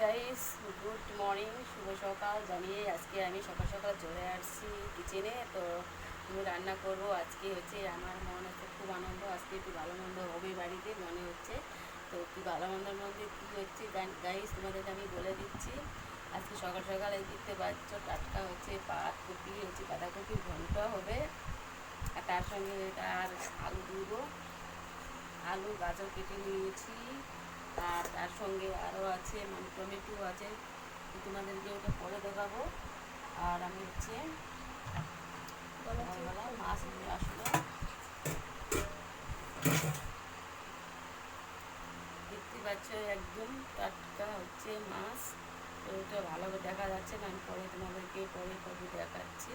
Guys, good morning, শুভ সকাল জানিয়ে আজকে আমি সকাল সকাল চলে আসছি কিচেনে। তো আমি রান্না করব। আজকে হচ্ছে আমার মনে হচ্ছে খুব আনন্দ, আজকে একটু ভালো মন্দ হবে বাড়িতে মনে হচ্ছে। তো একটু ভালো মন্দের মধ্যে কী হচ্ছে গাইস তোমাদেরকে আমি বলে দিচ্ছি। আজকে সকাল সকাল এই দেখতে পাচ্ছ টাটকা হচ্ছে পাতকপি, হচ্ছে বাঁধাকপির ঘন্ট হবে। আর তার সঙ্গে আর আলু দিব, আলু গাজর কেটে নিয়েছি। আর তার সঙ্গে আরও আছে মানে টমেটো আছে, তোমাদেরকে ওটা পরে দেখাবো। আর আমি হচ্ছে মাছ নিয়ে আসলো, দেখতে পাচ্ছ একদম টাটকা হচ্ছে মাছ। তো ওটা ভালো করে দেখা যাচ্ছে না, আমি পরে তোমাদেরকে পরে দেখাচ্ছি।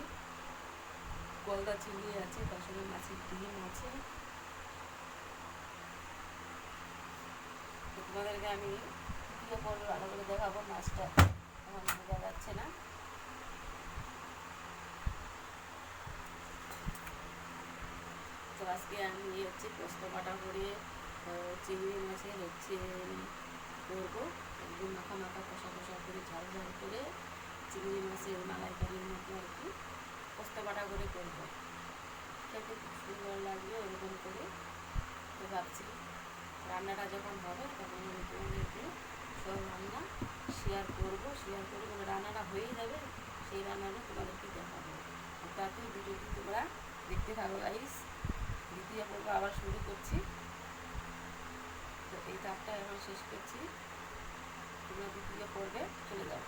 গলদা চিংড়ি আছে, তার সঙ্গে মাছের ডিম আছে। তো তোমাদেরকে আমি ভিডিও পরে ভালো করে দেখাবো। মাছটা আমার বোঝা যাচ্ছে না। তো আজকে আমি হচ্ছে পোস্ত বাটা করে চিংড়ি মাছের হচ্ছে করবো, একদম মাখা মাখা কষা কষা করে ঝাল ঝাল করে চিংড়ি মাছের মালাইকারির মতো আর কি পোস্ত বাটা করে করবো। খেতে খুব সুন্দর লাগবে ওরকম করে। তো ভাবছি রান্নাটা যখন হবে তখন আমি তোমাদেরকে সব রান্না শেয়ার করে মানে রান্নাটা হয়েই যাবে, সেই রান্নাটা তোমাদেরকে দেখাবো। তাতে ভিডিওটি তোমরা দেখতে থাকো গাইস। দ্বিতীয় পর্ব আবার শুরু করছি। তো এই ধাপটা এখন শেষ করছি, তোমরা দ্বিতীয় পর্বে চলে যাও।